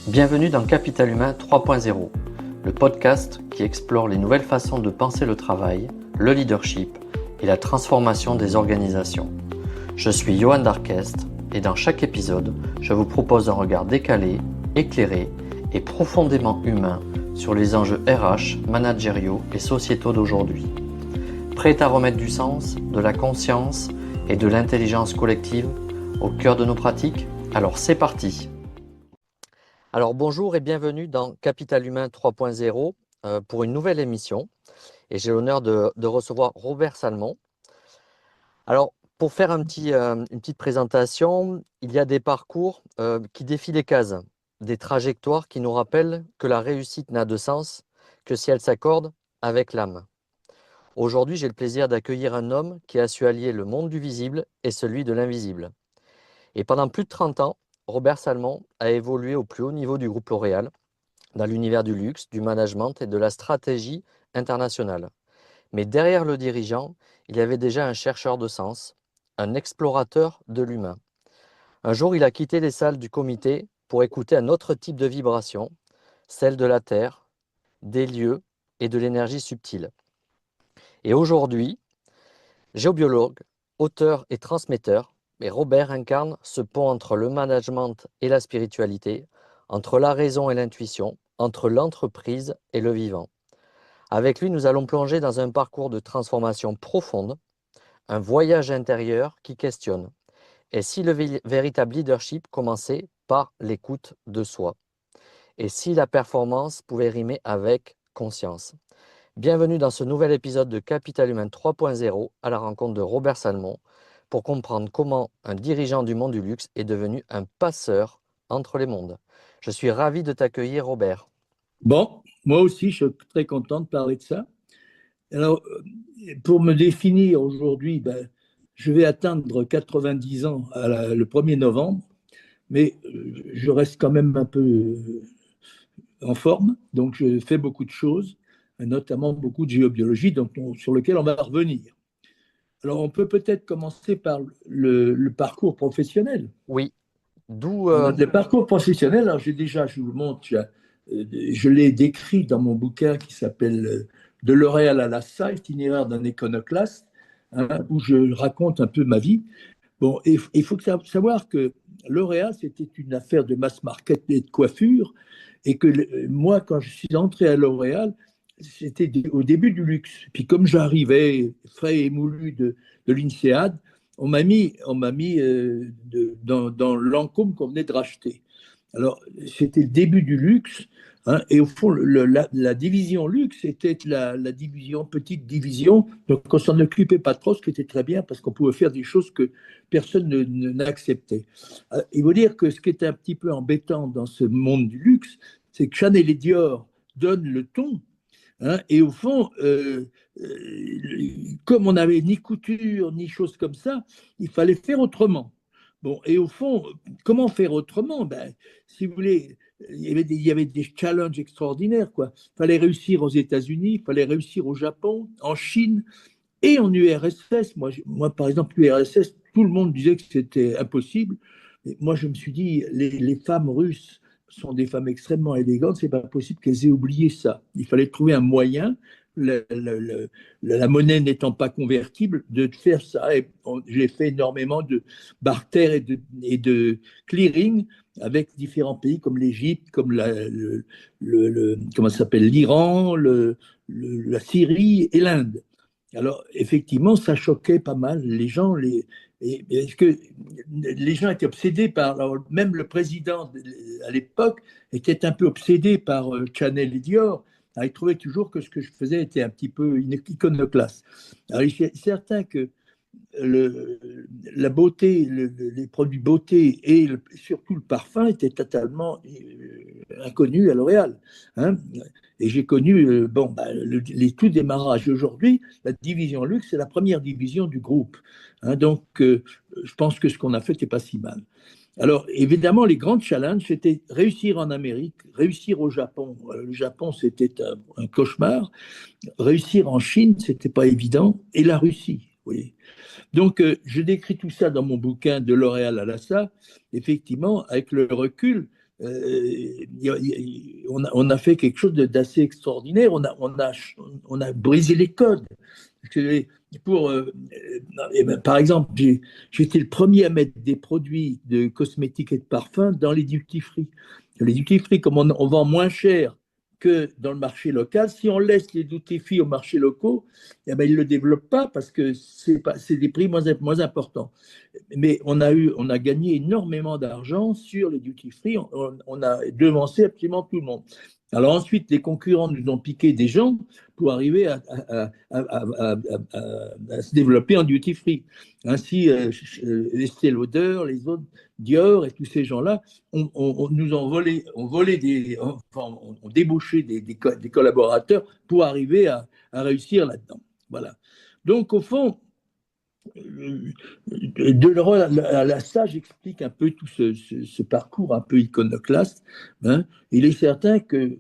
Bienvenue dans Capital Humain 3.0, le podcast qui explore les nouvelles façons de penser le travail, le leadership et la transformation des organisations. Je suis Johan Darquest et dans chaque épisode, je vous propose un regard décalé, éclairé et profondément humain sur les enjeux RH, managériaux et sociétaux d'aujourd'hui. Prêt à remettre du sens, de la conscience et de l'intelligence collective au cœur de nos pratiques? Alors c'est parti! Alors bonjour et bienvenue dans Capital Humain 3.0 pour une nouvelle émission. Et j'ai l'honneur de recevoir Robert Salmon. Alors pour faire une petite présentation, il y a des parcours qui défient les cases, des trajectoires qui nous rappellent que la réussite n'a de sens que si elle s'accorde avec l'âme. Aujourd'hui, j'ai le plaisir d'accueillir un homme qui a su allier le monde du visible et celui de l'invisible. Et pendant plus de 30 ans, Robert Salmon a évolué au plus haut niveau du groupe L'Oréal, dans l'univers du luxe, du management et de la stratégie internationale. Mais derrière le dirigeant, il y avait déjà un chercheur de sens, un explorateur de l'humain. Un jour, il a quitté les salles du comité pour écouter un autre type de vibration, celle de la terre, des lieux et de l'énergie subtile. Et aujourd'hui, géobiologue, auteur et transmetteur, mais Robert incarne ce pont entre le management et la spiritualité, entre la raison et l'intuition, entre l'entreprise et le vivant. Avec lui, nous allons plonger dans un parcours de transformation profonde, un voyage intérieur qui questionne. Et si le véritable leadership commençait par l'écoute de soi? Et si la performance pouvait rimer avec conscience? Bienvenue dans ce nouvel épisode de Capital Humain 3.0 à la rencontre de Robert Salmon pour comprendre comment un dirigeant du monde du luxe est devenu un passeur entre les mondes. Je suis ravi de t'accueillir, Robert. Bon, moi aussi, je suis très content de parler de ça. Alors, pour me définir aujourd'hui, je vais atteindre 90 ans le 1er novembre, mais je reste quand même un peu en forme, donc je fais beaucoup de choses, notamment beaucoup de géobiologie sur lequel on va revenir. Alors, on peut peut-être commencer par le parcours professionnel. Oui, d'où... Le parcours professionnel, alors je vous montre, je l'ai décrit dans mon bouquin qui s'appelle De L'Oréal à Lassa, itinéraire d'un iconoclaste, hein, où je raconte un peu ma vie. Bon, il faut savoir que L'Oréal, c'était une affaire de mass market et de coiffure, et que moi, quand je suis entré à L'Oréal, c'était au début du luxe. Puis comme j'arrivais frais et moulu de l'INSEAD, on m'a mis dans l'encôme qu'on venait de racheter. Alors, c'était le début du luxe, hein, et au fond, la division luxe était la petite division, donc on s'en occupait pas trop, ce qui était très bien, parce qu'on pouvait faire des choses que personne n'acceptait. Il faut dire que ce qui est un petit peu embêtant dans ce monde du luxe, c'est que Chanel et Dior donnent le ton, hein, et au fond, comme on n'avait ni couture, ni choses comme ça, il fallait faire autrement. Bon, et au fond, comment faire autrement? Si vous voulez, il y avait des challenges extraordinaires, quoi. Il fallait réussir aux États-Unis, il fallait réussir au Japon, en Chine et en URSS. Moi, par exemple, l'URSS, tout le monde disait que c'était impossible. Et moi, je me suis dit, les femmes russes sont des femmes extrêmement élégantes, c'est pas possible qu'elles aient oublié ça. Il fallait trouver un moyen, la monnaie n'étant pas convertible, de faire ça. Et j'ai fait énormément de barter et de clearing avec différents pays comme l'Égypte, comme comment ça s'appelle, l'Iran, la Syrie et l'Inde. Alors, effectivement, ça choquait pas mal les gens. Parce que les gens étaient obsédés par. Alors, même le président, à l'époque, était un peu obsédé par Chanel et Dior. Alors, il trouvait toujours que ce que je faisais était un petit peu iconoclaste. Alors, il est certain que la beauté, les produits beauté et surtout le parfum étaient totalement inconnus à L'Oréal, hein. Et j'ai connu les tout démarrages. Aujourd'hui, la division luxe, c'est la première division du groupe, hein. Donc, je pense que ce qu'on a fait n'est pas si mal. Alors, évidemment, les grands challenges, c'était réussir en Amérique, réussir au Japon. Le Japon, c'était un cauchemar. Réussir en Chine, c'était pas évident. Et la Russie, vous voyez. Donc, je décris tout ça dans mon bouquin De L'Oréal à Lassa. Effectivement, avec le recul, on a fait quelque chose d'assez extraordinaire. On a brisé les codes. Pour, par exemple, j'ai été le premier à mettre des produits de cosmétiques et de parfums dans les duty free. Les duty free, comme on vend moins cher que dans le marché local, si on laisse les duty free au marché locaux, eh ben, ils ne le développent pas parce que c'est des prix moins importants. Mais on a gagné énormément d'argent sur les duty free. On a devancé absolument tout le monde. Alors ensuite, les concurrents nous ont piqué des gens pour arriver à se développer en duty free. Ainsi, Estée Lauder, les autres, Dior et tous ces gens-là nous ont ont débauché des collaborateurs pour arriver à réussir là-dedans. Voilà. Donc, au fond, ça, j'explique un peu tout ce parcours un peu iconoclaste. Hein. Il est certain que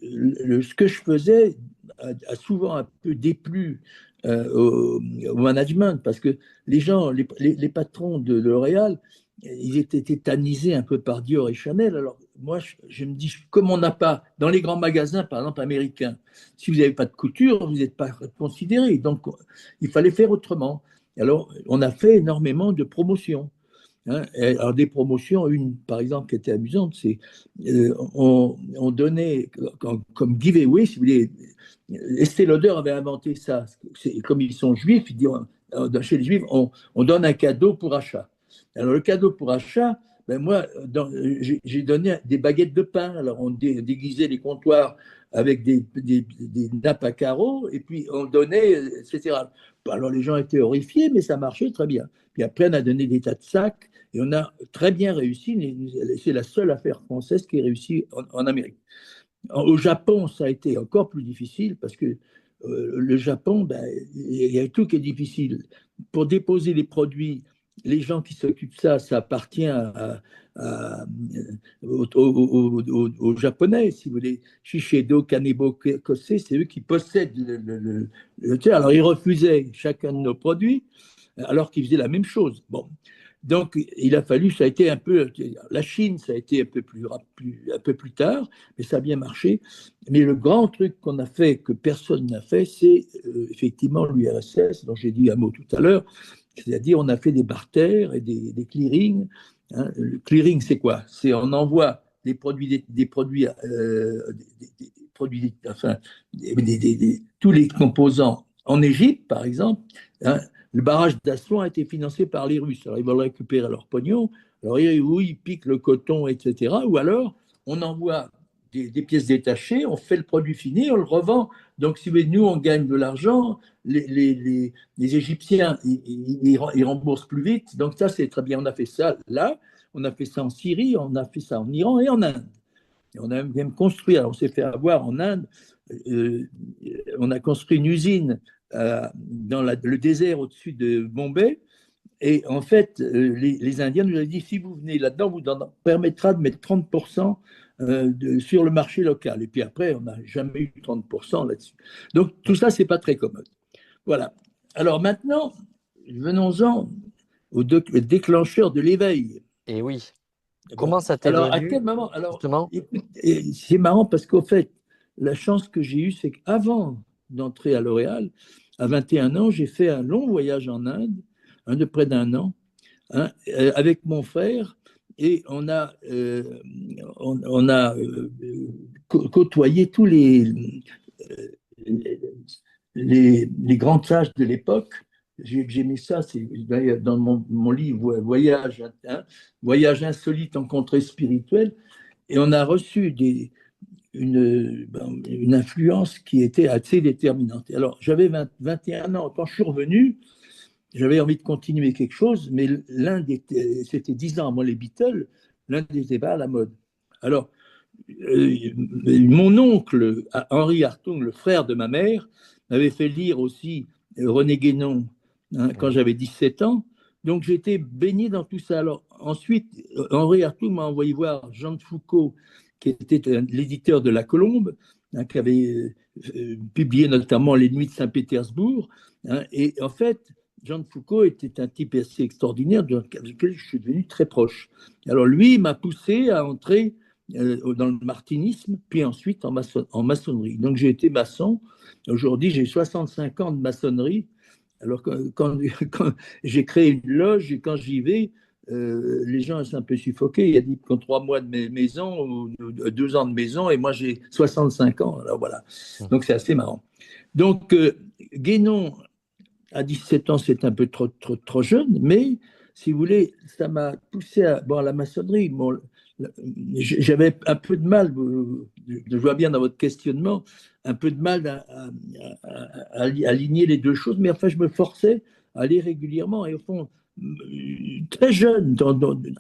ce que je faisais a souvent un peu déplu au management, parce que les gens, les patrons de L'Oréal, ils étaient tétanisés un peu par Dior et Chanel. Alors moi, je me dis, comme on n'a pas, dans les grands magasins, par exemple américains, si vous n'avez pas de couture, vous n'êtes pas considéré. Donc, il fallait faire autrement. Alors, on a fait énormément de promotions. Hein. Alors, des promotions, une par exemple qui était amusante, c'est on donnait comme giveaway, si vous voulez, Estée Lauder avait inventé ça. Comme ils sont juifs, ils disent, chez les juifs, on donne un cadeau pour achat. Alors, le cadeau pour achat, ben moi, j'ai donné des baguettes de pain. Alors, on déguisait les comptoirs avec des nappes à carreaux, et puis on donnait, etc. Alors, les gens étaient horrifiés, mais ça marchait très bien. Puis après, on a donné des tas de sacs, et on a très bien réussi. C'est la seule affaire française qui est réussie en Amérique. Au Japon, ça a été encore plus difficile parce que le Japon, ben, il y a tout qui est difficile. Pour déposer les produits, les gens qui s'occupent de ça, ça appartient aux Japonais, si vous voulez. Shiseido, Kanebo, Kosei, c'est eux qui possèdent alors, ils refusaient chacun de nos produits alors qu'ils faisaient la même chose. Bon. Donc, il a fallu, ça a été un peu, la Chine, ça a été un peu plus tard, mais ça a bien marché. Mais le grand truc qu'on a fait, que personne n'a fait, c'est effectivement l'URSS, dont j'ai dit un mot tout à l'heure, c'est-à-dire on a fait des barters et des clearings. Hein. Le clearing, c'est quoi? C'est on envoie des produits, enfin, tous les composants en Égypte, par exemple. Hein. Le barrage d'Aswan a été financé par les Russes. Alors, ils veulent récupérer leur pognon. Alors, ils piquent le coton, etc. Ou alors, on envoie des pièces détachées, on fait le produit fini, on le revend. Donc, si nous, on gagne de l'argent, les Égyptiens, ils remboursent plus vite. Donc, ça, c'est très bien. On a fait ça là, on a fait ça en Syrie, on a fait ça en Iran et en Inde. Et on a même construit, alors on s'est fait avoir en Inde, on a construit une usine dans le désert au-dessus de Bombay. Et en fait, les Indiens nous ont dit, si vous venez là-dedans, vous en permettra de mettre 30% sur le marché local. Et puis après, on n'a jamais eu 30% là-dessus. Donc tout ça, c'est pas très commode. Voilà. Alors maintenant, venons-en au déclencheur de l'éveil. Et oui. Comment ça t'est alors, à venu, quel moment justement? C'est marrant parce qu'au fait, la chance que j'ai eue, c'est qu'avant d'entrer à L'Oréal, à 21 ans, j'ai fait un long voyage en Inde, de près d'un an, hein, avec mon frère, et on a côtoyé tous les grands sages de l'époque. J'ai mis ça, c'est dans mon livre Voyage, hein, Voyage insolite en contrée spirituelle, et on a reçu une influence qui était assez déterminante. Alors, j'avais 21 ans. Quand je suis revenu, j'avais envie de continuer quelque chose, mais c'était 10 ans avant les Beatles, l'un n'était pas à la mode. Alors, mon oncle, Henri Hartung, le frère de ma mère, m'avait fait lire aussi René Guénon quand j'avais 17 ans. Donc, j'étais baigné dans tout ça. Alors, ensuite, Henri Hartung m'a envoyé voir Jean de Foucault, qui était l'éditeur de La Colombe, qui avait publié notamment Les Nuits de Saint-Pétersbourg. Et en fait, Jean de Foucault était un type assez extraordinaire, avec lequel je suis devenu très proche. Alors, lui, il m'a poussé à entrer dans le martinisme, puis ensuite en maçonnerie. Donc j'ai été maçon. Aujourd'hui, j'ai 65 ans de maçonnerie. Alors quand j'ai créé une loge et quand j'y vais, les gens sont un peu suffoqués. Il y a dit qu'on 3 mois de maison ou 2 ans de maison et moi j'ai 65 ans. Alors voilà. Donc c'est assez marrant. Donc Guénon à 17 ans, c'est un peu trop jeune, mais si vous voulez, ça m'a poussé à la maçonnerie. Bon, j'avais un peu de mal, je vois bien dans votre questionnement, un peu de mal à aligner les deux choses, mais enfin, je me forçais à aller régulièrement. Et au fond, très jeune,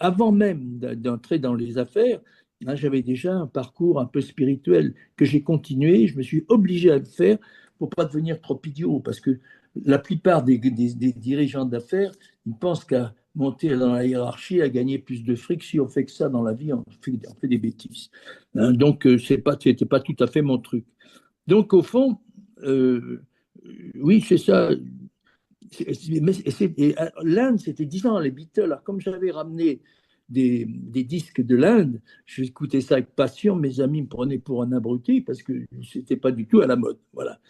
avant même d'entrer dans les affaires, hein, j'avais déjà un parcours un peu spirituel que j'ai continué. Je me suis obligé à le faire pour ne pas devenir trop idiot, parce que la plupart des dirigeants d'affaires, ils pensent qu'à monter dans la hiérarchie, à gagner plus de fric. Si on fait que ça dans la vie, on fait des bêtises. Hein, donc, c'était pas tout à fait mon truc. Donc, au fond, oui, c'est ça. L'Inde, c'était 10 ans, les Beatles. Alors, comme j'avais ramené des disques de l'Inde, j'écoutais ça avec passion. Mes amis me prenaient pour un abruti parce que c'était pas du tout à la mode. Voilà.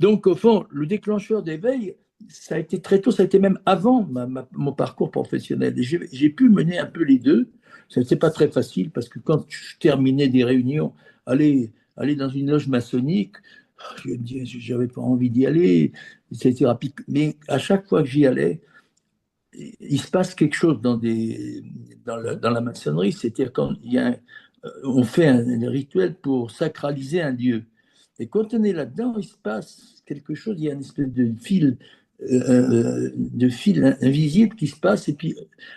Donc, au fond, le déclencheur d'éveil, ça a été très tôt, ça a été même avant mon parcours professionnel. J'ai pu mener un peu les deux. Ce n'était pas très facile parce que quand je terminais des réunions, aller dans une loge maçonnique, je n'avais pas envie d'y aller. C'était rapide. Mais à chaque fois que j'y allais, il se passe quelque chose dans la maçonnerie. C'est-à-dire on fait un rituel pour sacraliser un lieu. Et quand on est là-dedans, il se passe quelque chose, il y a une espèce de fil invisible qui se passe. Et puis,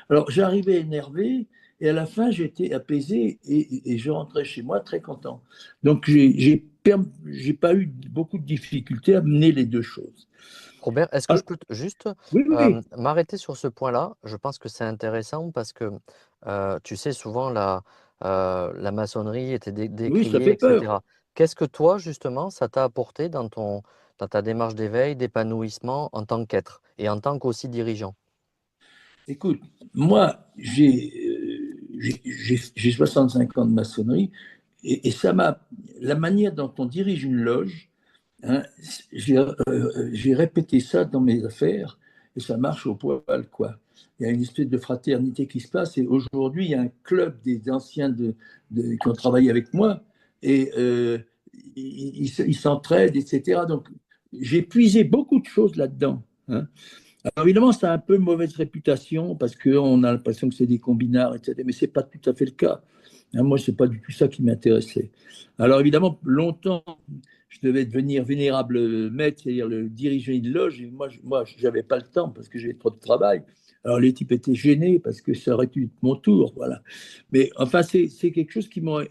alors j'arrivais énervé et à la fin j'étais apaisé et je rentrais chez moi très content. Donc j'ai pas eu beaucoup de difficultés à mener les deux choses. Robert, est-ce que Ah, je peux juste oui, oui, oui, m'arrêter sur ce point-là? Je pense que c'est intéressant parce que tu sais, souvent la maçonnerie était oui, ça décriée, fait peur. etc. Qu'est-ce que toi, justement, ça t'a apporté dans ta démarche d'éveil, d'épanouissement en tant qu'être et en tant qu'aussi dirigeant? Écoute, moi, j'ai 65 ans de maçonnerie et ça m'a. La manière dont on dirige une loge, hein, j'ai répété ça dans mes affaires et ça marche au poil, quoi. Il y a une espèce de fraternité qui se passe et aujourd'hui, il y a un club des anciens qui ont travaillé avec moi et ils s'entraident, etc. Donc, j'ai puisé beaucoup de choses là-dedans. Hein. Alors évidemment, ça a un peu mauvaise réputation parce qu'on a l'impression que c'est des combinards, etc. Mais ce n'est pas tout à fait le cas. Hein, moi, ce n'est pas du tout ça qui m'intéressait. Alors évidemment, longtemps, je devais devenir vénérable maître, c'est-à-dire le diriger une loge. Et moi je n'avais pas le temps parce que j'avais trop de travail. Alors les types étaient gênés parce que ça aurait été mon tour. Voilà. Mais enfin, c'est quelque chose qui m'a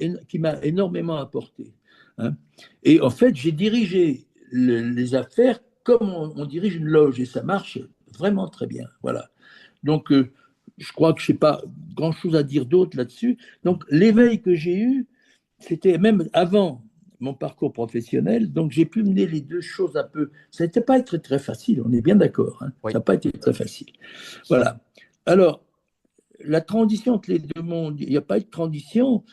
énormément apporté. Hein. Et en fait, j'ai dirigé les affaires comme on dirige une loge et ça marche vraiment très bien. Voilà. Donc, je crois que je n'ai pas grand-chose à dire d'autre là-dessus. Donc, l'éveil que j'ai eu, c'était même avant mon parcours professionnel. Donc, j'ai pu mener les deux choses un peu. Ça n'était pas très, très facile, on est bien d'accord. Hein. Oui. Ça n'a pas été très facile. Voilà. Alors, la transition entre les deux mondes, il n'y a pas eu de transition,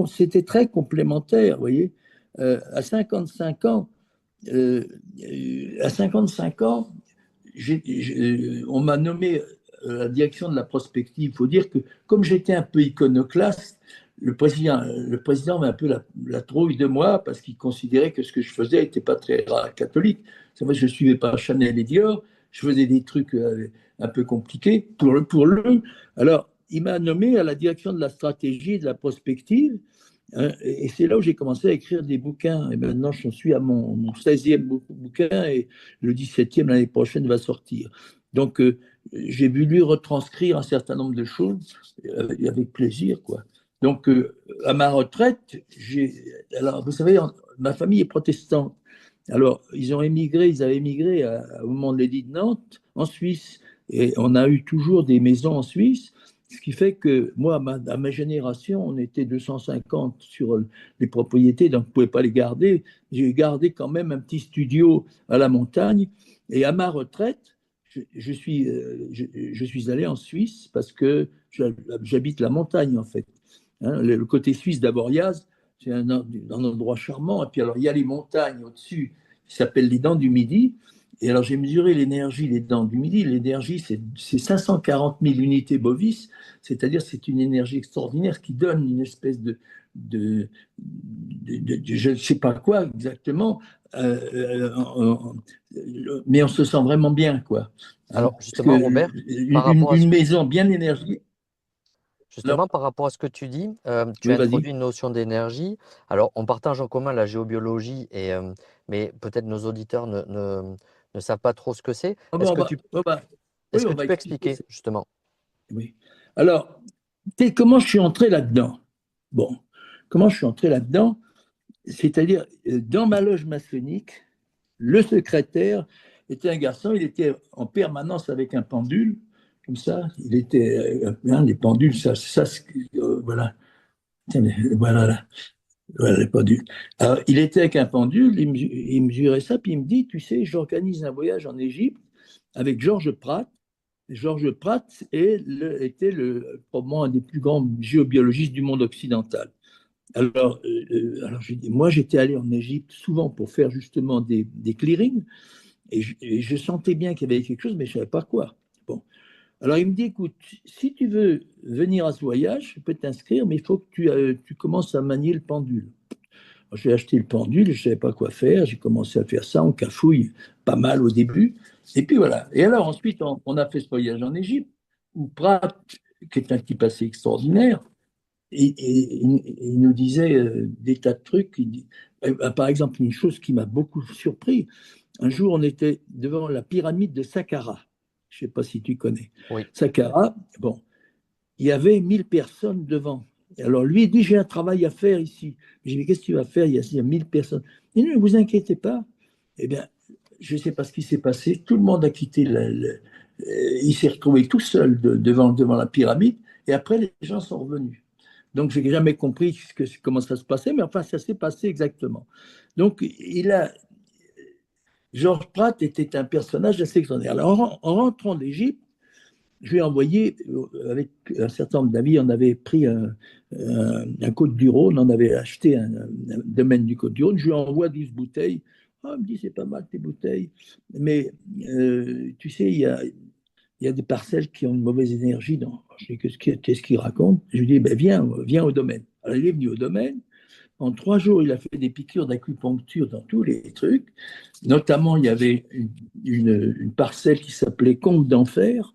c'était très complémentaire, vous voyez. À 55 ans, euh, à 55 ans, on m'a nommé à la direction de la prospective. Il faut dire que comme j'étais un peu iconoclaste, le président avait un peu la trouille de moi parce qu'il considérait que ce que je faisais n'était pas très catholique. C'est vrai que je ne suivais pas Chanel et Dior, je faisais des trucs un peu compliqués pour lui. Alors, il m'a nommé à la direction de la stratégie et de la prospective. Hein, et c'est là où j'ai commencé à écrire des bouquins. Et maintenant, je suis à mon 16e bouquin et le 17e l'année prochaine va sortir. Donc, j'ai voulu retranscrire un certain nombre de choses avec plaisir, quoi. Donc, à ma retraite, alors, vous savez, ma famille est protestante. Alors, ils avaient émigré au moment de l'édit de Nantes, en Suisse, et on a eu toujours des maisons en Suisse. Ce qui fait que moi, à ma génération, on était 250 sur les propriétés, donc on ne pouvait pas les garder. J'ai gardé quand même un petit studio à la montagne. Et à ma retraite, je suis allé en Suisse parce que j'habite la montagne, en fait. Hein, le côté suisse d'Avoriaz, c'est un endroit charmant. Et puis alors, il y a les montagnes au-dessus qui s'appellent les Dents du Midi. Et alors, j'ai mesuré l'énergie des Dents du Midi. L'énergie, c'est 540 000 unités bovis, c'est-à-dire c'est une énergie extraordinaire qui donne une espèce je ne sais pas quoi exactement, mais on se sent vraiment bien, quoi. Hein, Alors, parce que justement, Robert, par rapport à une maison bien énergique. justement, Alors, par rapport à ce que tu dis, tu oui, as introduit vas-y. une notion d'énergie. Alors, on partage en commun la géobiologie, mais peut-être nos auditeurs ne savent pas trop ce que c'est. Est-ce que tu, Oui, est-ce que on tu va peux expliquer expliquer, ça. justement? Oui. Alors, comment je suis entré là-dedans? Bon, comment je suis entré là-dedans? C'est-à-dire, dans ma loge maçonnique, le secrétaire était un garçon, il était en permanence avec un pendule, comme ça. Il était, les pendules, voilà. Voilà, là. Voilà, les pendules. Alors, il était avec un pendule, il mesurait ça, puis il me dit, tu sais, j'organise un voyage en Égypte avec Georges Pratt. Georges Pratt était probablement un des plus grands géobiologistes du monde occidental. Alors je dis, moi, j'étais allé en Égypte souvent pour faire justement des clearings, et je sentais bien qu'il y avait quelque chose, mais je ne savais pas quoi. Bon. Alors il me dit, écoute, si tu veux venir à ce voyage, je peux t'inscrire, mais il faut que tu commences à manier le pendule. J'ai acheté le pendule, je ne savais pas quoi faire, j'ai commencé à faire ça en cafouille, pas mal au début. Et puis voilà. Et alors ensuite, on a fait ce voyage en Égypte, où Pratt, qui est un type assez extraordinaire, il nous disait des tas de trucs. Par exemple, une chose qui m'a beaucoup surpris, un jour on était devant la pyramide de Saqqara. Je ne sais pas si tu connais. Oui. Saqqara, bon, il y avait 1000 personnes devant. Et alors lui, il dit, j'ai un travail à faire ici. J'ai dit, qu'est-ce que tu vas faire? Il y a 1000 personnes. Il dit, ne vous inquiétez pas. Eh bien, je ne sais pas ce qui s'est passé. Tout le monde a quitté il s'est retrouvé tout seul devant la pyramide. Et après, les gens sont revenus. Donc, je n'ai jamais compris comment ça se passait, mais enfin, ça s'est passé exactement. Donc, Georges Pratt était un personnage assez extraordinaire. Alors, en rentrant d'Égypte, je lui ai envoyé, avec un certain nombre d'amis, on avait pris un Côte-du-Rhône, on avait acheté un domaine du Côte-du-Rhône, je lui envoie 12 bouteilles. Ah, il me dit, c'est pas mal tes bouteilles, mais tu sais, il y a des parcelles qui ont une mauvaise énergie. Je dis, qu'est-ce qu'il raconte? Je lui dis, ben, viens au domaine. Alors, il est venu au domaine. En 3 jours, il a fait des piqûres d'acupuncture dans tous les trucs. Notamment, il y avait une parcelle qui s'appelait Comte d'Enfer,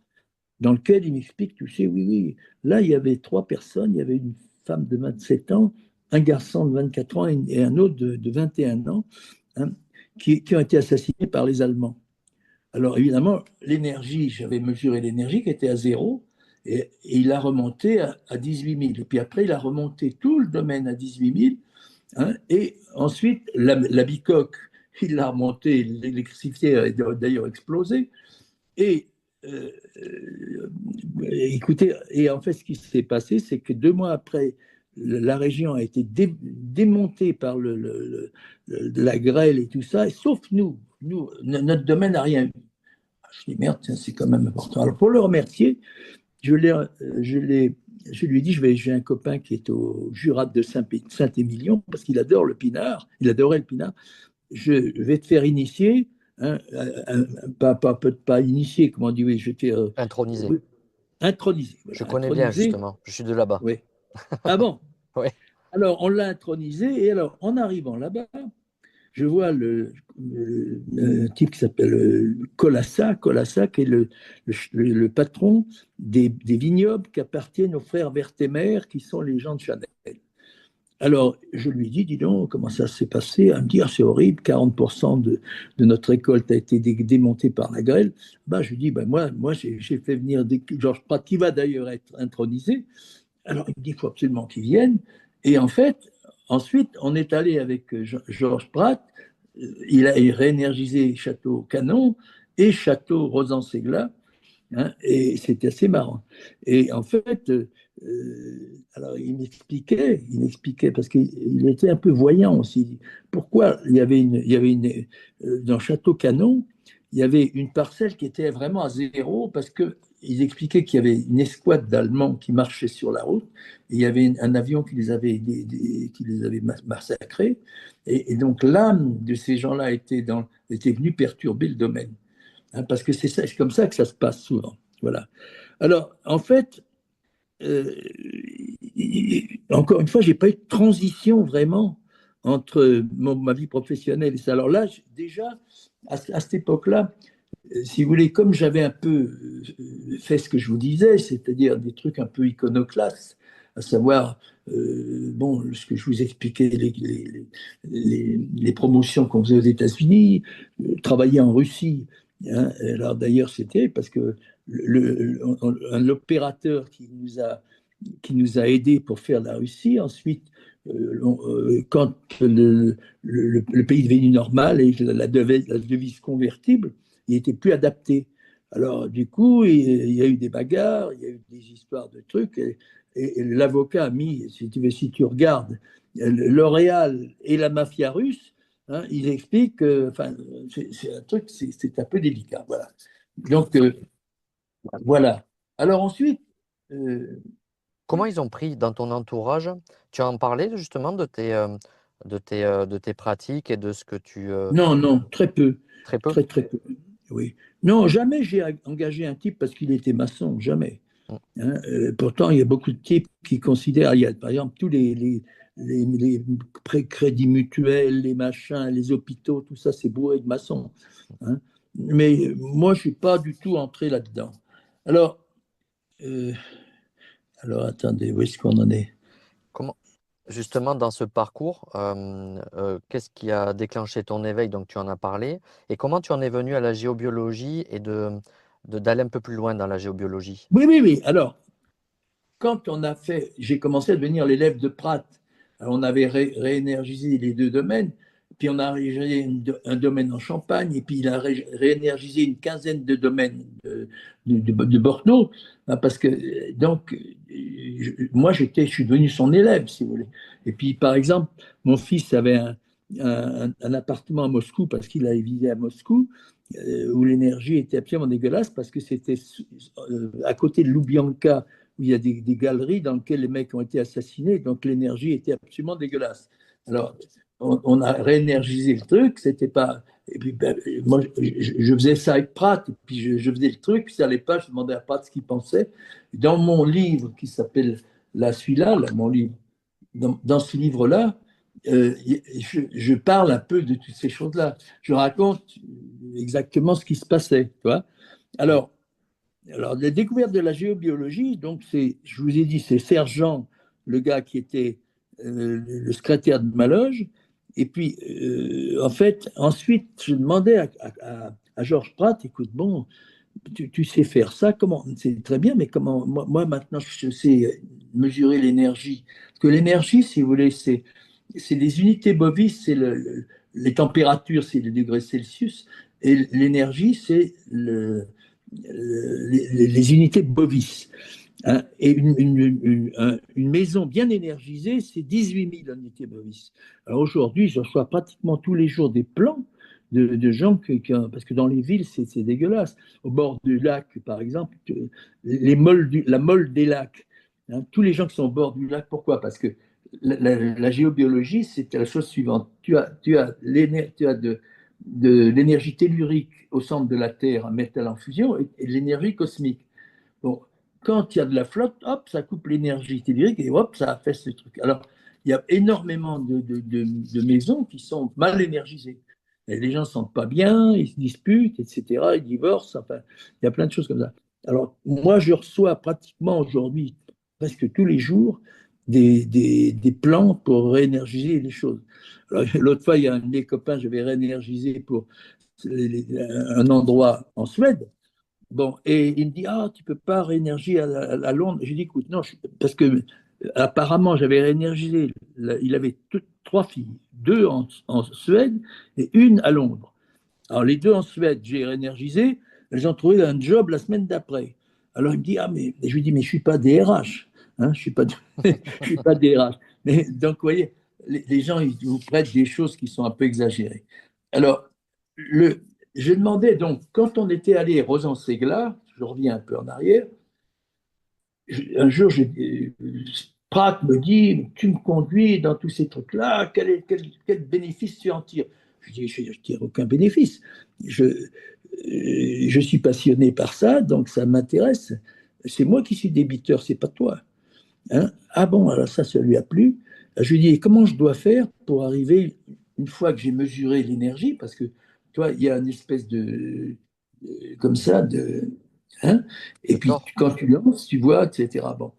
dans lequel il m'explique, tu sais, oui, oui, là, il y avait 3 personnes, il y avait une femme de 27 ans, un garçon de 24 ans et un autre de 21 ans, hein, qui ont été assassinés par les Allemands. Alors évidemment, l'énergie, j'avais mesuré l'énergie qui était à zéro, et il a remonté à 18 000. Et puis après, il a remonté tout le domaine à 18 000, hein, et ensuite, la bicoque, il l'a remonté, l'électricité a d'ailleurs explosé, et écoutez, et en fait, ce qui s'est passé, c'est que 2 mois après, la région a été démontée par la grêle et tout ça, et sauf notre domaine n'a rien eu. Je dis merde, c'est quand même important. Alors pour le remercier, je, je lui ai dit, j'ai un copain qui est au Jurat de Saint-Émilion, parce qu'il adore le pinard, il adorait le pinard. Je vais te faire initier, hein, pas initier, comment on dit, oui, je vais te faire Intronisé. oui, introniser. Je Voilà, connais bien, introniser, justement. Je suis de là-bas. oui. Ah bon? Oui. Alors, on l'a intronisé, et alors, en arrivant là-bas, je vois le type qui s'appelle Colassa, qui est le patron des vignobles qui appartiennent aux frères Vertemer, qui sont les gens de Chanel. Alors, je lui dis, dis donc, comment ça s'est passé? Elle me dit, ah, c'est horrible, 40% de notre récolte a été démontée par la grêle. Ben, je lui dis, ben, moi j'ai fait venir Georges Pratt, qui va d'ailleurs être intronisé. Alors, il me dit, il faut absolument qu'il vienne. Et en fait, ensuite, on est allé avec Georges Pratt. Il a réénergisé Château Canon et Château Rosan-Ségla. Hein, et c'était assez marrant. Et en fait, alors il m'expliquait parce qu'il était un peu voyant aussi. Pourquoi dans Château Canon, il y avait une parcelle qui était vraiment à zéro parce que ils expliquaient qu'il y avait une escouade d'Allemands qui marchait sur la route, et il y avait un avion qui les avait massacrés, et donc l'âme de ces gens-là était venue perturber le domaine. Hein, parce que c'est comme ça que ça se passe souvent. Voilà. Alors, en fait, euh, encore une fois, je n'ai pas eu de transition vraiment entre ma vie professionnelle et ça. Alors là, déjà, à cette époque-là, si vous voulez, comme j'avais un peu fait ce que je vous disais, c'est-à-dire des trucs un peu iconoclastes, à savoir, bon, ce que je vous expliquais, les promotions qu'on faisait aux États-Unis, travailler en Russie. Hein. Alors d'ailleurs, c'était parce que l'opérateur qui nous a aidés pour faire la Russie, ensuite, quand le pays est devenu normal et la devise convertible, il n'était plus adapté. Alors, du coup, il y a eu des bagarres, il y a eu des histoires de trucs, et l'avocat a mis, si tu regardes, L'Oréal et la mafia russe, hein, ils expliquent, enfin, c'est un truc, c'est un peu délicat, voilà. Donc, voilà. Alors ensuite, euh, Comment ils ont pris dans ton entourage? Tu as en parlé justement de tes pratiques et de ce que tu... non, non, très peu, très peu? très, très peu, oui. Non, jamais j'ai engagé un type parce qu'il était maçon, jamais. Mm. Hein. Pourtant, il y a beaucoup de types qui considèrent, il y a par exemple tous les crédits mutuels, les machins, les hôpitaux, tout ça, c'est bourré de maçons. Hein. Mais moi, je ne suis pas du tout entré là-dedans. Alors, euh, alors, attendez, où est-ce qu'on en est? Comment, justement, dans ce parcours, qu'est-ce qui a déclenché ton éveil? Donc, tu en as parlé. Et comment tu en es venu à la géobiologie et d'aller un peu plus loin dans la géobiologie? Oui, oui, oui. Alors, quand j'ai commencé à devenir l'élève de Pratt. Alors, on avait réénergisé les deux domaines, puis on a réénergisé un domaine en Champagne, et puis il a réénergisé une quinzaine de domaines de Bordeaux, hein, parce que donc moi je suis devenu son élève, si vous voulez. Et puis par exemple, mon fils avait un appartement à Moscou parce qu'il avait visé à Moscou, où l'énergie était absolument dégueulasse parce que c'était à côté de Lubyanka, où il y a des galeries dans lesquelles les mecs ont été assassinés, donc l'énergie était absolument dégueulasse. Alors, on a réénergisé le truc, c'était pas. Et puis, ben, moi, je faisais ça avec Pratt, et puis je faisais le truc, puis ça n'allait pas, je demandais à Pratt ce qu'il pensait. Dans mon livre qui s'appelle celui-là, mon livre, dans ce livre-là, je parle un peu de toutes ces choses-là. Je raconte exactement ce qui se passait. Tu vois. Oui. Alors, la découverte de la géobiologie, donc je vous ai dit, c'est Sergent, le gars qui était le secrétaire de ma loge. Et puis, en fait, ensuite, je demandais à Georges Pratt, écoute, bon, tu sais faire ça, comment? C'est très bien, mais comment? Moi, maintenant, je sais mesurer l'énergie. Parce que l'énergie, si vous voulez, c'est des unités bovis, les températures, c'est les degrés Celsius, et l'énergie, c'est les unités de bovis. Hein. Et une maison bien énergisée, c'est 18 000 unités bovis. Alors aujourd'hui, je reçois pratiquement tous les jours des plans de gens parce que dans les villes, c'est dégueulasse. Au bord du lac, par exemple, la molle des lacs. Hein, tous les gens qui sont au bord du lac, pourquoi? Parce que la géobiologie, c'est la chose suivante. Tu as de l'énergie tellurique au centre de la Terre, un métal en fusion, et de l'énergie cosmique. Bon, quand il y a de la flotte, hop, ça coupe l'énergie tellurique et hop, ça fait ce truc. Alors, il y a énormément de maisons qui sont mal énergisées. Et les gens ne se sentent pas bien, ils se disputent, etc., ils divorcent, enfin, il y a plein de choses comme ça. Alors, moi, je reçois pratiquement aujourd'hui, presque tous les jours, des plans pour réénergiser les choses. L'autre fois, il y a un des copains, je vais réénergiser pour un endroit en Suède. Bon, et il me dit, ah, tu peux pas réénergiser à Londres. J'ai dit, écoute, non, parce que apparemment, j'avais réénergisé, il avait trois filles, deux en Suède et une à Londres. Alors, les deux en Suède, j'ai réénergisé, elles ont trouvé un job la semaine d'après. Alors, il me dit, ah, mais je lui dis, mais je suis pas DRH, hein, je suis pas, je suis pas DRH. Mais, donc, vous voyez, les gens, ils vous prêtent des choses qui sont un peu exagérées. Alors, je demandais donc, quand on était allé à Rosan-Segla, je reviens un peu en arrière. Un jour, Pratt me dit, tu me conduis dans tous ces trucs-là, quel bénéfice tu en tires? Je dis, je ne tire aucun bénéfice. Je suis passionné par ça, donc ça m'intéresse. C'est moi qui suis débiteur, c'est pas toi. Hein? Ah bon, alors ça lui a plu. Je lui dis, et comment je dois faire pour arriver, une fois que j'ai mesuré l'énergie, parce que, tu vois, il y a une espèce comme ça, hein? Et puis D'accord. quand tu lances, tu vois, etc. Bon,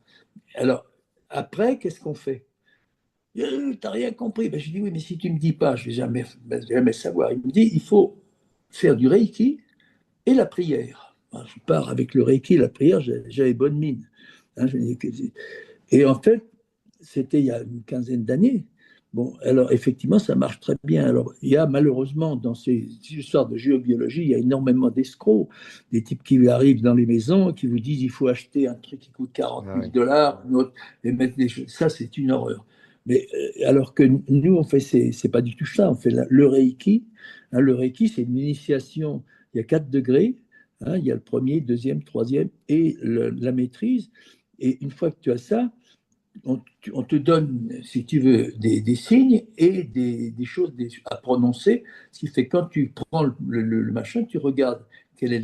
alors, après, qu'est-ce qu'on fait? T'as rien compris. Ben, je dis, oui, mais si tu ne me dis pas, je ne vais jamais savoir. Il me dit, il faut faire du Reiki et la prière. Ben, je pars avec le Reiki et la prière, j'avais bonne mine. Hein, et en fait, c'était il y a une quinzaine d'années. Bon, alors effectivement, ça marche très bien. Alors, il y a malheureusement dans ces histoires de géobiologie, il y a énormément d'escrocs, des types qui arrivent dans les maisons, qui vous disent il faut acheter un truc qui coûte 40 Ah 000 oui. dollars, un autre, et mettre des choses. Ça, c'est une horreur. Mais alors que nous, on fait, c'est pas du tout ça. On fait le Reiki. Hein, le Reiki, c'est une initiation. Il y a 4 degrés. Hein, il y a le premier, deuxième, troisième et la maîtrise. Et une fois que tu as ça, on te donne, si tu veux, des signes et des choses à prononcer, ce qui fait que quand tu prends le machin, tu regardes quelle est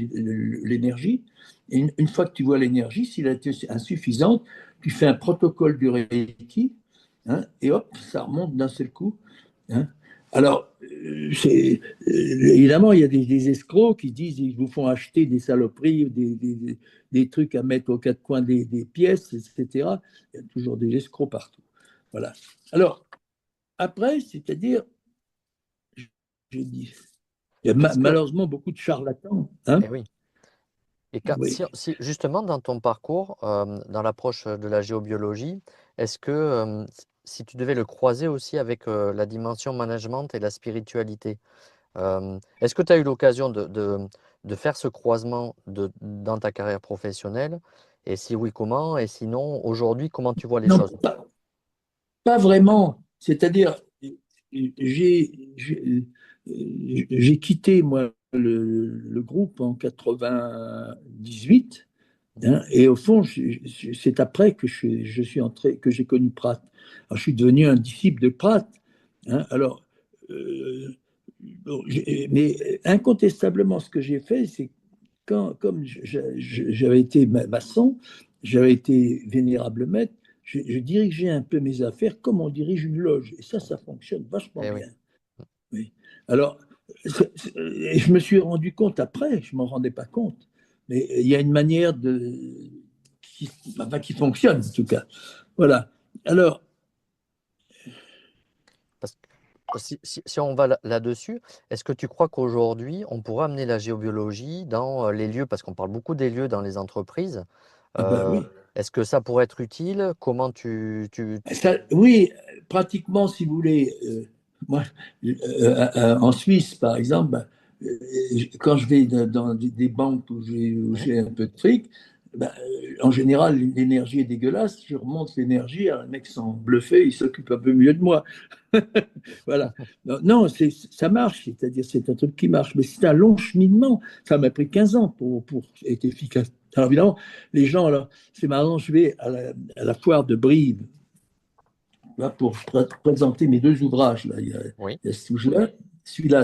l'énergie, et une fois que tu vois l'énergie, s'il est insuffisante, tu fais un protocole du Reiki, hein, et hop, ça remonte d'un seul coup. Hein. Alors, évidemment, il y a des escrocs qui disent qu'ils vous font acheter des saloperies, des trucs à mettre aux 4 coins des pièces, etc. Il y a toujours des escrocs partout. Voilà. Alors, après, c'est-à-dire, j'ai dit, il y a Qu'est-ce que... malheureusement beaucoup de charlatans. Hein. Eh oui. Et Oui. si justement dans ton parcours, dans l'approche de la géobiologie, est-ce que si tu devais le croiser aussi avec la dimension management et la spiritualité, est-ce que tu as eu l'occasion de faire ce croisement dans ta carrière professionnelle? Et si oui, comment? Et sinon, aujourd'hui, comment tu vois les Non, choses? pas vraiment. C'est-à-dire, j'ai quitté, moi, le groupe en 98. Hein, et au fond, c'est après que je suis entré, que j'ai connu Pratt. Alors, je suis devenu un disciple de Pratt. Hein, alors, euh, bon, mais incontestablement, ce que j'ai fait, c'est comme j'avais été maçon, j'avais été vénérable maître, je dirigeais un peu mes affaires comme on dirige une loge. Et ça fonctionne vachement Eh oui. bien. Oui. Alors, et je me suis rendu compte après, je ne m'en rendais pas compte, mais il y a une manière qui fonctionne en tout cas. Voilà. Alors, Parce que si on va là-dessus, est-ce que tu crois qu'aujourd'hui, on pourrait amener la géobiologie dans les lieux, parce qu'on parle beaucoup des lieux dans les entreprises, ah ben euh, oui. est-ce que ça pourrait être utile? Comment Ça, oui, pratiquement, si vous voulez, moi, en Suisse, par exemple, ben, quand je vais dans des banques où Mhm. j'ai un peu de fric, ben, en général, l'énergie est dégueulasse. Je remonte l'énergie, alors le mec s'en bluffé, il s'occupe un peu mieux de moi. Voilà. Non, non, ça marche, c'est-à-dire c'est un truc qui marche, mais c'est un long cheminement. Ça m'a pris 15 ans pour être efficace. Alors évidemment, les gens, alors, c'est marrant, je vais à la foire de Brive là, pour présenter mes 2 ouvrages. Là. Oui, Il y a celui-là,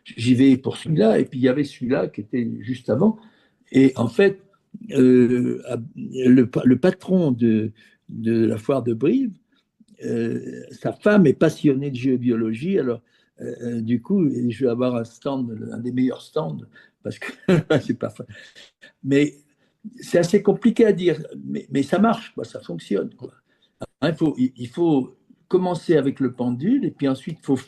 j'y vais pour celui-là, et puis il y avait celui-là qui était juste avant. Et en fait, le patron de la foire de Brive, sa femme est passionnée de géobiologie, alors du coup, je vais avoir un stand, un des meilleurs stands, parce que c'est pas. Mais c'est assez compliqué à dire, mais ça marche, quoi, ça fonctionne. Quoi. Hein, il faut commencer avec le pendule, et puis ensuite, il faut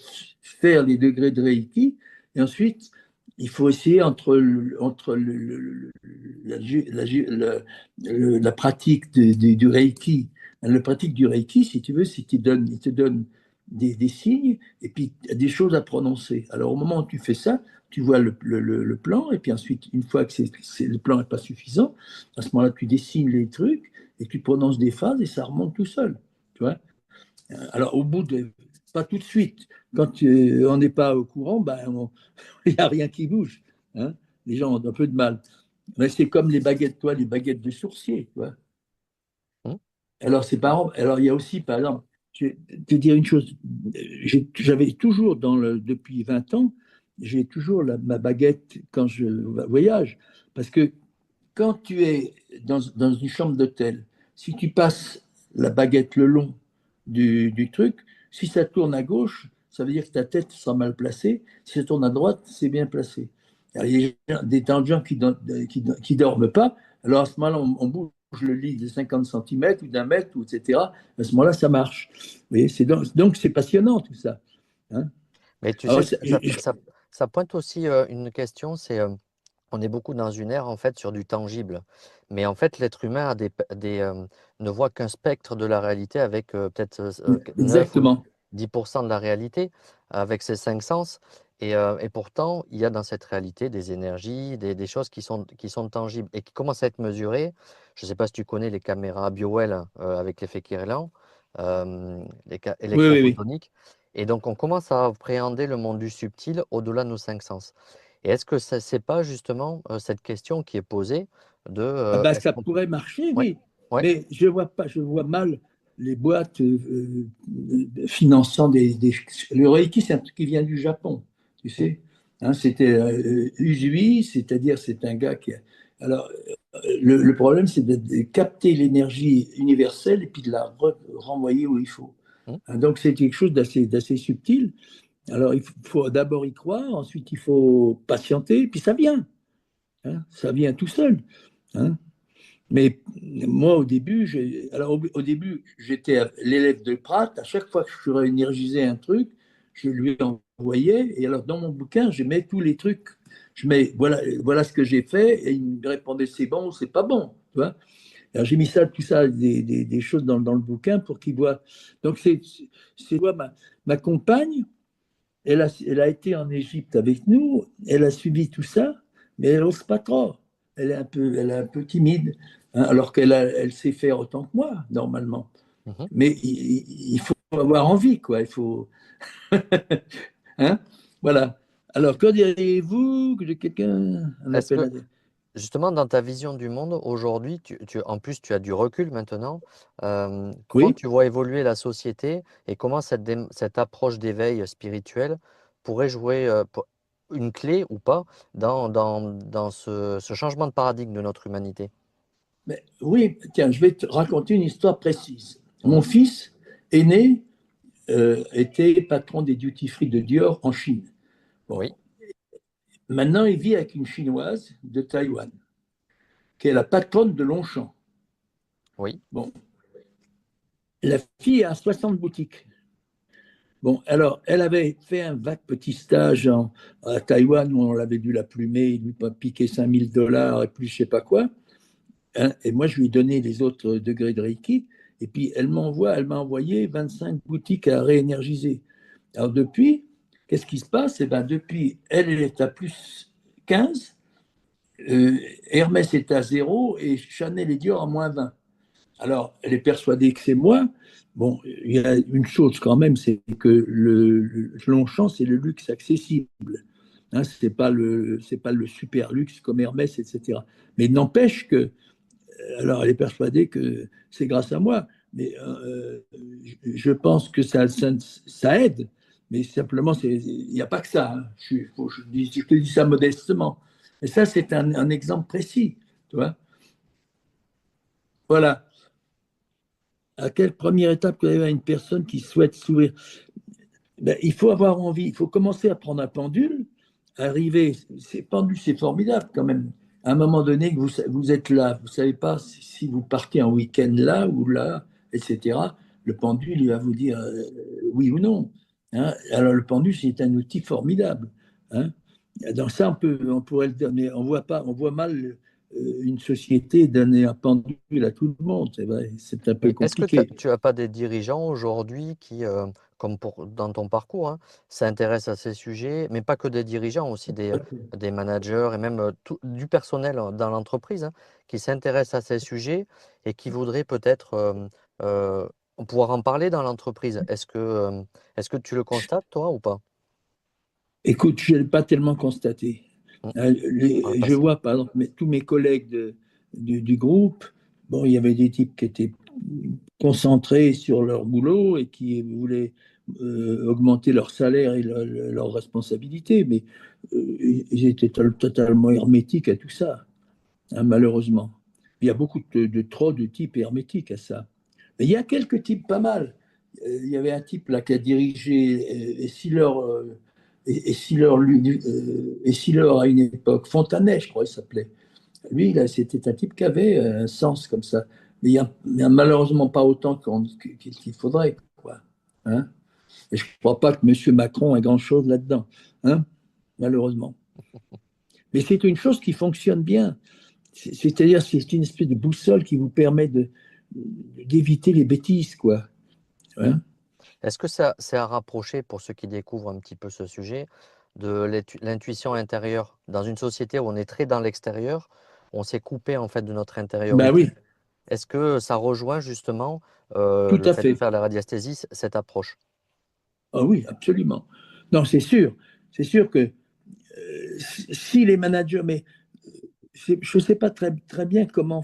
faire les degrés de Reiki, et ensuite, il faut essayer entre la pratique du Reiki. La pratique du Reiki, si tu veux, il te donne des signes et puis des choses à prononcer. Alors, au moment où tu fais ça, tu vois le plan, et puis ensuite, une fois que le plan n'est pas suffisant, à ce moment-là, tu dessines les trucs et tu prononces des phrases et ça remonte tout seul. Tu vois. Alors, au bout de. Pas tout de suite. Quand on n'est pas au courant, ben, il n'y a rien qui bouge. Hein. Les gens ont un peu de mal. Mais c'est comme les baguettes, toi, les baguettes de sourcier, tu vois. Hmm. Alors, c'est pas, alors, il y a aussi, par exemple, je vais te dire une chose, j'avais toujours, depuis 20 ans, j'ai toujours ma baguette quand je voyage. Parce que quand tu es dans une chambre d'hôtel, si tu passes la baguette le long du truc, si ça tourne à gauche, ça veut dire que ta tête sera mal placée. Si ça tourne à droite, c'est bien placé. Alors, il y a des tas de gens qui dorment pas. Alors à ce moment-là, on bouge le lit de 50 centimètres ou d'un mètre, ou etc. À ce moment-là, ça marche. Vous voyez, donc c'est passionnant tout ça. Hein. Mais tu Alors, sais, ça pointe aussi une question, c'est on est beaucoup dans une ère en fait sur du tangible. Mais en fait, l'être humain ne voit qu'un spectre de la réalité avec peut-être 9 ou exactement. 10% de la réalité avec ses cinq sens. Et pourtant, il y a dans cette réalité des énergies, des choses qui sont tangibles et qui commencent à être mesurées. Je ne sais pas si tu connais les caméras BioWell avec l'effet Kirlian, Oui, oui, oui. électrophotoniques. Et donc, on commence à appréhender le monde du subtil au-delà de nos cinq sens. Et est-ce que ce n'est pas justement cette question qui est posée de Ah bah, est-ce ça qu'on... pourrait marcher, Ouais, oui. ouais. Mais je vois pas, je vois mal les boîtes finançant Le Reiki, c'est un truc qui vient du Japon, tu Mm, sais. Hein, c'était Usui, c'est-à-dire c'est un gars qui. Alors, le problème, c'est de capter l'énergie universelle et puis de la renvoyer où il faut. mm, Hein, donc, c'est quelque chose d'assez subtil. Alors, il faut d'abord y croire, ensuite, il faut patienter, puis ça vient. Hein, ça vient tout seul. Hein. Mais moi, au début, j'étais l'élève de Pratt. À chaque fois que je énergisais un truc, je lui envoyais. Et alors, dans mon bouquin, je mets tous les trucs. Je mets, voilà ce que j'ai fait. Et il me répondait, c'est bon ou c'est pas bon. Tu vois. Alors, j'ai mis tout ça, des choses dans le bouquin pour qu'il voit. Donc, ma compagne, elle a été en Égypte avec nous, elle a suivi tout ça, mais elle n'ose pas trop. Elle est un peu timide, hein, alors elle sait faire autant que moi, normalement. mhm. Mais il faut avoir envie, quoi. Il faut. Hein. Voilà. Alors, que diriez-vous que quelqu'un un Est-ce appel que à. justement dans ta vision du monde aujourd'hui, en plus tu as du recul maintenant, comment Oui, tu vois évoluer la société et comment cette approche d'éveil spirituel pourrait jouer une clé ou pas dans ce changement de paradigme de notre humanité? mais, oui, tiens, je vais te raconter une histoire précise. Mon Mhm. fils aîné était patron des duty-free de Dior en Chine. Bon, Oui, maintenant, il vit avec une Chinoise de Taïwan, qui est la patronne de Longchamp. oui, Bon, la fille a 60 boutiques. Bon, alors, elle avait fait un vague petit stage à Taïwan où on l'avait dû la plumer, lui piquer 5 000 $ et plus je sais pas quoi. Hein, et moi, je lui ai donné les autres degrés de Reiki. Et puis, elle m'a envoyé 25 boutiques à réénergiser. Alors, depuis, qu'est-ce qui se passe? Eh ben, depuis, elle est à plus 15. Hermès est à 0 et Chanel et Dior à -20. Alors, elle est persuadée que c'est moi. Bon, il y a une chose quand même, c'est que le Longchamp, c'est le luxe accessible. Hein, c'est pas le super luxe comme Hermès, etc. Mais il n'empêche que, alors elle est persuadée que c'est grâce à moi, mais je pense que ça aide. Mais simplement, il n'y a pas que ça. Hein. Je te dis ça modestement. Et ça, c'est un exemple précis. Tu vois. Voilà. À quelle première étape vous avez à une personne qui souhaite s'ouvrir? Ben, il faut avoir envie, il faut commencer à prendre un pendule, arriver, pendule, c'est formidable quand même. À un moment donné, que vous êtes là, vous ne savez pas si vous partez en week-end là ou là, etc. Le pendule, il va vous dire oui ou non. Hein. Alors le pendule, c'est un outil formidable. Hein. Dans ça, on pourrait le donner. On voit pas, on voit mal une société donner un pendule à tout le monde. C'est vrai, c'est un peu oui. Est-ce que compliqué. tu as pas des dirigeants aujourd'hui qui, comme dans ton parcours, hein, s'intéressent à ces sujets, mais pas que des dirigeants, aussi des managers et même du personnel dans l'entreprise, hein, qui s'intéressent à ces sujets et qui voudraient peut-être euh, pouvoir en parler dans l'entreprise. Est-ce que tu le constates, toi, ou pas? Écoute, je ne l'ai pas tellement constaté. Mm. Dans le Je passé. vois par exemple tous mes collègues du groupe, bon, il y avait des types qui étaient concentrés sur leur boulot et qui voulaient augmenter leur salaire et leur responsabilité, mais ils étaient totalement hermétiques à tout ça, hein, malheureusement. Il y a beaucoup trop de types hermétiques à ça. Mais il y a quelques types pas mal. Il y avait un type là qui a dirigé et Siller à une époque, Fontanet, je crois, il s'appelait. Lui, là, c'était un type qui avait un sens comme ça. Mais il y a malheureusement pas autant qu'il faudrait, quoi. Hein. Et je ne crois pas que M. Macron ait grand-chose là-dedans, hein, malheureusement. Mais c'est une chose qui fonctionne bien. C'est-à-dire, c'est une espèce de boussole qui vous permet d'éviter les bêtises, quoi. Hein. Est-ce que ça c'est à rapprocher, pour ceux qui découvrent un petit peu ce sujet, de l'intuition intérieure? Dans une société où on est très dans l'extérieur, on s'est coupé en fait de notre Ben intériorité. oui, Est-ce que ça rejoint justement tout le à fait de fait. faire la radiesthésie, cette approche? Ah oui, absolument. Non, c'est sûr. C'est sûr que si les managers, mais je ne sais pas très bien comment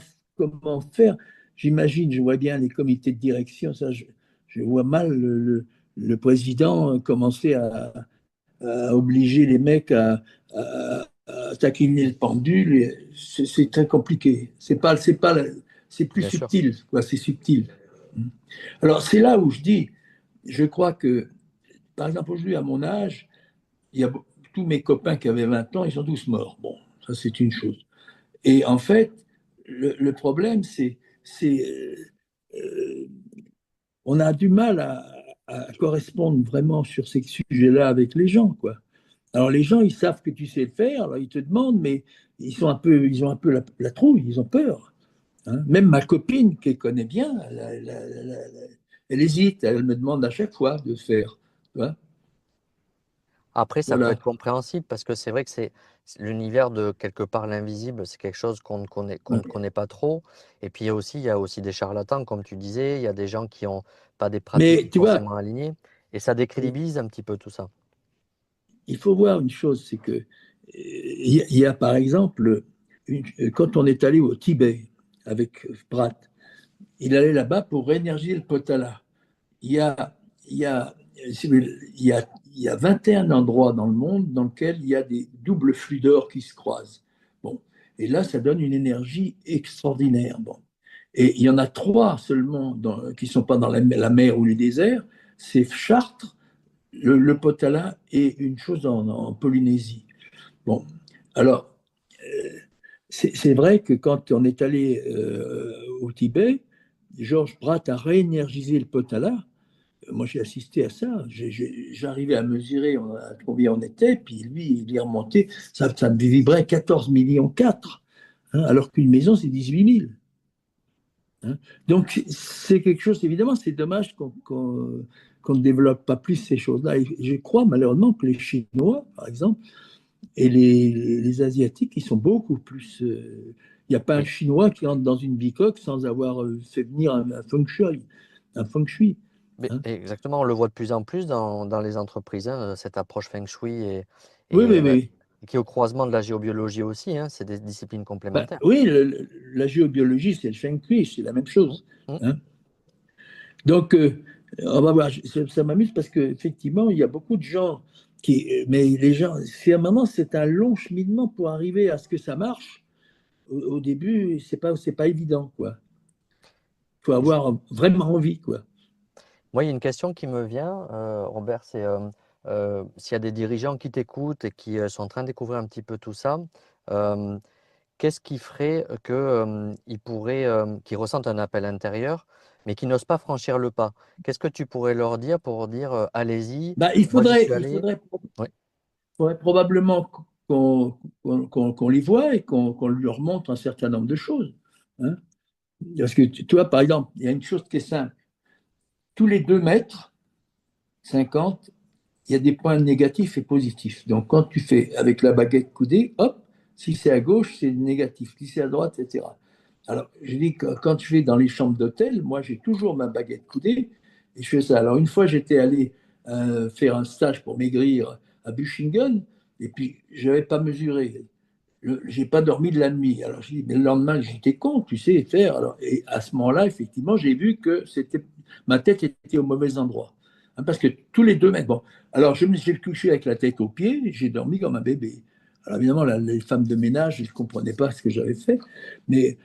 faire. J'imagine, je vois bien les comités de direction, ça, je vois mal le président commencer à obliger les mecs à taquiner le pendule. C'est très compliqué. C'est plus Bien sûr. subtil, quoi, c'est subtil. Alors, c'est là où je dis, je crois que, par exemple, aujourd'hui, à mon âge, il y a tous mes copains qui avaient 20 ans, ils sont tous morts. Bon, ça, c'est une chose. Et en fait, le problème, c'est euh, on a du mal à correspondre vraiment sur ces sujets-là avec les gens, quoi. Alors les gens, ils savent que tu sais le faire, alors ils te demandent, mais ils ont un peu la trouille, ils ont peur. Hein. Même ma copine, qu'elle connaît bien, elle hésite, elle me demande à chaque fois de faire. Tu vois. Après, ça peut Voilà. être compréhensible parce que c'est vrai que c'est l'univers de quelque part l'invisible, c'est quelque chose qu'on ne connaît pas trop. Et puis il y a aussi des charlatans, comme tu disais, il y a des gens qui n'ont pas des pratiques Mais tu vois, forcément alignées. Et ça décrédibilise un petit peu tout ça. il faut voir une chose, c'est que il y a par exemple, quand on est allé au Tibet avec Prat, il allait là-bas pour réénergiser le potala. Il y a, il y a, il y a 21 endroits dans le monde dans lesquels il y a des doubles flux d'or qui se croisent. Bon. Et là, ça donne une énergie extraordinaire. Bon. Et il y en a trois seulement qui ne sont pas dans la mer ou les déserts. C'est Chartres, le Potala et une chose en Polynésie. Bon, alors, c'est vrai que quand on est allé au Tibet, Georges Bratt a réénergisé le Potala. Moi, j'ai assisté à ça. J'arrivais à mesurer à combien on était, puis lui, il est remonté. Ça me vibrait 14 millions 4, hein, alors qu'une maison, c'est 18 000. Hein. Donc, c'est quelque chose, évidemment, c'est dommage qu'on ne développe pas plus ces choses-là. Et je crois malheureusement que les Chinois, par exemple, et les Asiatiques, ils sont beaucoup plus. Il n'y a pas un Oui. Chinois qui entre dans une bicoque sans avoir fait venir un feng shui. Un feng shui, Mais hein. exactement, on le voit de plus en plus dans les entreprises, hein, cette approche feng shui Oui, et, oui, euh, oui. qui est au croisement de la géobiologie aussi, hein, c'est des disciplines Ben, complémentaires. oui, la géobiologie, c'est le feng shui, c'est la même Mm, chose. mm. Hein. Donc, on va voir. Ça m'amuse parce qu'effectivement, il y a beaucoup de gens qui. Mais les gens, maintenant, c'est un long cheminement pour arriver à ce que ça marche. Au début, c'est pas évident, quoi. Il faut Je- avoir vraiment envie, quoi. Moi, il y a une question qui me vient, Robert, c'est s'il y a des dirigeants qui t'écoutent et qui sont en train de découvrir un petit peu tout ça, euh, qu'est-ce qui ferait que, ils pourraient, qu'ils ressentent un appel intérieur, mais qui n'osent pas franchir le pas? Qu'est-ce que tu pourrais leur dire pour dire allez-y, Ben, moi j'y suis il allé? Oui, faudrait probablement qu'on les voit et qu'on leur montre un certain nombre de choses. Hein. Parce que tu vois, par exemple, il y a une chose qui est simple. Tous les 2 mètres 50, il y a des points négatifs et positifs. Donc, quand tu fais avec la baguette coudée, hop, si c'est à gauche, c'est négatif. Si c'est à droite, etc. Alors, je dis que quand je vais dans les chambres d'hôtel, moi, j'ai toujours ma baguette coudée et je fais ça. Alors, une fois, j'étais allé faire un stage pour maigrir à Buchingen Et puis, je n'avais pas mesuré. J'ai pas dormi de la nuit. Alors, j'ai dit, mais le lendemain, j'étais con, tu sais faire. Alors, et à ce moment-là, effectivement, j'ai vu que ma tête était au mauvais endroit. Hein, parce que tous les 2 mètres. Bon, alors, je me suis couché avec la tête aux pieds, j'ai dormi comme un bébé. Alors, évidemment, les femmes de ménage, elles ne comprenaient pas ce que j'avais fait. Mais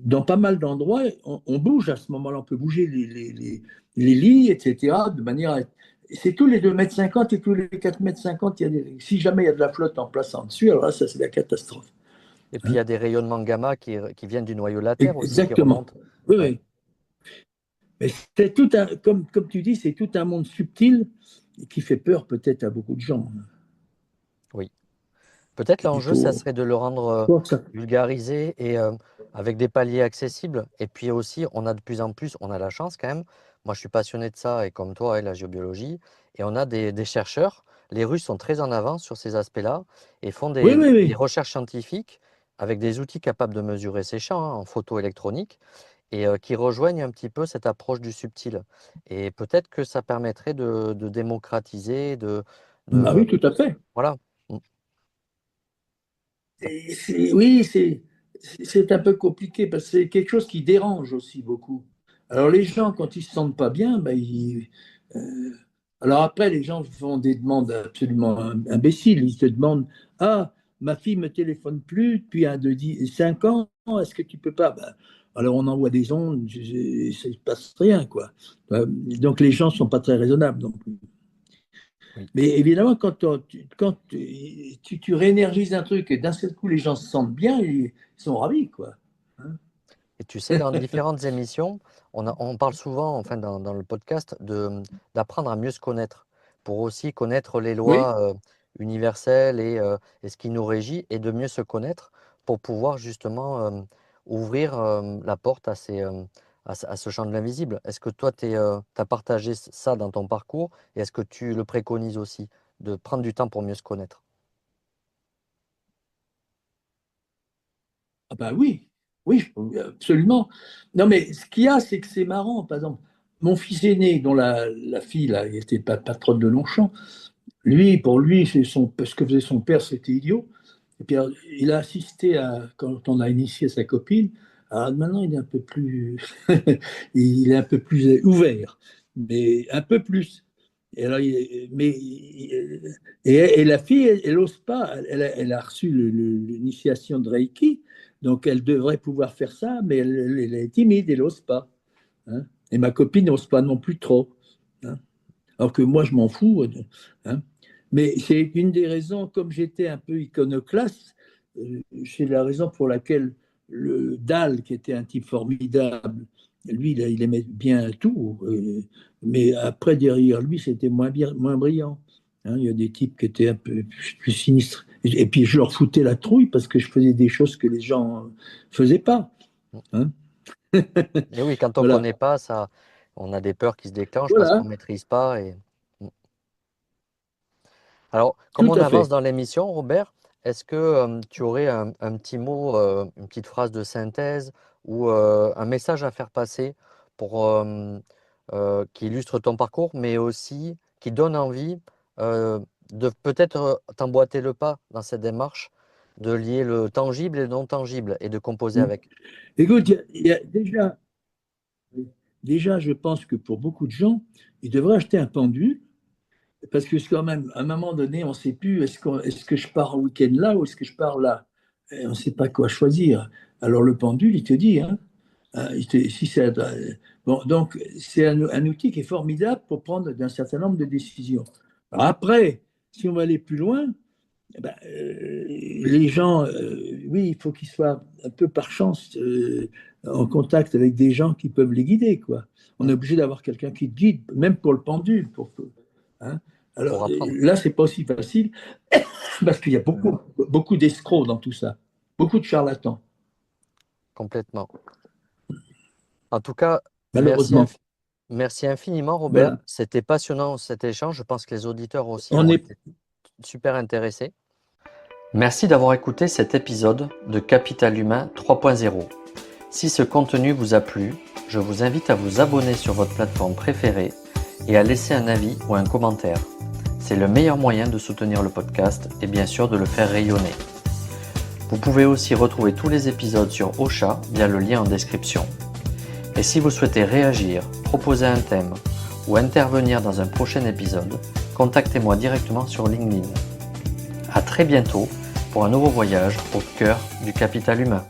dans pas mal d'endroits, on bouge à ce moment-là. On peut bouger les lits, etc., de manière à c'est tous les 2,50 m et tous les 4,50 m. Si jamais il y a de la flotte en place en dessus, alors là, ça, c'est la catastrophe. Et puis, il Hein. y a des rayonnements gamma qui viennent du noyau later aussi, qui Exactement. remontent. Oui, Ouais. oui. Mais c'est comme tu dis, c'est tout un monde subtil qui fait peur peut-être à beaucoup de gens. Oui. Peut-être Il l'enjeu, ça faut, serait de le rendre ça. vulgarisé et avec des paliers accessibles. Et puis aussi, on a de plus en plus, on a la chance quand même. Moi, je suis passionné de ça et comme toi, et la géobiologie. Et on a des chercheurs. Les Russes sont très en avance sur ces aspects-là et font Oui, oui, des oui. recherches scientifiques avec des outils capables de mesurer ces champs en photo électronique et qui rejoignent un petit peu cette approche du subtil. Et peut-être que ça permettrait de démocratiser, Bah de oui, tout à fait. voilà. Mm. Oui, c'est un peu compliqué parce que c'est quelque chose qui dérange aussi beaucoup. Alors les gens, quand ils se sentent pas bien, euh, alors après, les gens font des demandes absolument imbéciles. Ils se demandent, ah, ma fille me téléphone plus depuis 5 ans, est-ce que tu peux pas? Alors on envoie des ondes, ça ne se passe rien, quoi. Donc les gens sont pas très raisonnables non plus. Oui. Mais évidemment, quand tu réénergises un truc et d'un seul coup les gens se sentent bien, ils sont ravis, quoi. Hein. Et tu sais, dans différentes émissions, on parle souvent, enfin dans le podcast, d'apprendre à mieux se connaître, pour aussi connaître les Oui, lois universelles et ce qui nous régit, et de mieux se connaître pour pouvoir justement ouvrir la porte à ce champ de l'invisible. Est-ce que toi, tu as partagé ça dans ton parcours, et est-ce que tu le préconises aussi, de prendre du temps pour mieux se connaître? ah bah oui, oui, absolument. Non, mais ce qu'il y a, c'est que c'est marrant. Par exemple, mon fils aîné, dont la fille là, il était patronne de Longchamp, pour lui, ce que faisait son père, c'était idiot. Et puis, alors, il a assisté quand on a initié sa copine. Alors maintenant, il est un peu plus, il est un peu plus ouvert, mais un peu plus. Et alors, et la fille, elle n'ose pas. Elle a reçu l'initiation de Reiki, donc elle devrait pouvoir faire ça, mais elle est timide, elle n'ose pas. Hein. Et ma copine n'ose pas non plus trop. Hein. Alors que moi, je m'en fous. Hein. Mais c'est une des raisons, comme j'étais un peu iconoclaste, c'est la raison pour laquelle le Dahl, qui était un type formidable, lui, il aimait bien tout. Mais après, derrière lui, c'était moins brillant. Hein, il y a des types qui étaient un peu plus sinistres. Et puis, je leur foutais la trouille parce que je faisais des choses que les gens ne faisaient pas. Hein. Et oui, quand on ne Voilà. connaît pas, ça, on a des peurs qui se déclenchent parce qu'on Voilà, ne maîtrise pas. Alors, comme tout on à avance fait. dans l'émission, Robert, est-ce que tu aurais un petit mot, une petite phrase de synthèse ou un message à faire passer pour, qui illustre ton parcours, mais aussi qui donne envie de peut-être t'emboîter le pas dans cette démarche, de lier le tangible et le non tangible et de composer avec. Écoute, il y a déjà, je pense que pour beaucoup de gens, ils devraient acheter un pendule parce que c'est quand même, à un moment donné, on ne sait plus est-ce que je pars en week-end là ou est-ce que je pars là. Et on ne sait pas quoi choisir. Alors le pendule, il te dit, hein, si c'est, bon, donc c'est un outil qui est formidable pour prendre un certain nombre de décisions. Alors après, si on va aller plus loin, les gens, oui, il faut qu'ils soient un peu par chance en contact avec des gens qui peuvent les guider, quoi. On Mm. est obligé d'avoir quelqu'un qui te guide, même pour le pendule. Hein. Alors Pour apprendre là, c'est pas aussi facile parce qu'il y a beaucoup d'escrocs dans tout ça, beaucoup de charlatans, complètement. En tout cas, merci, malheureusement. merci infiniment, Robert. Voilà. C'était passionnant cet échange. Je pense que les auditeurs aussi On ont est été super intéressés. Merci d'avoir écouté cet épisode de Capital Humain 3.0. Si ce contenu vous a plu, je vous invite à vous abonner sur votre plateforme préférée et à laisser un avis ou un commentaire. C'est le meilleur moyen de soutenir le podcast et bien sûr de le faire rayonner. Vous pouvez aussi retrouver tous les épisodes sur Ocha via le lien en description. Et si vous souhaitez réagir, proposer un thème ou intervenir dans un prochain épisode, contactez-moi directement sur LinkedIn. À très bientôt pour un nouveau voyage au cœur du capital humain.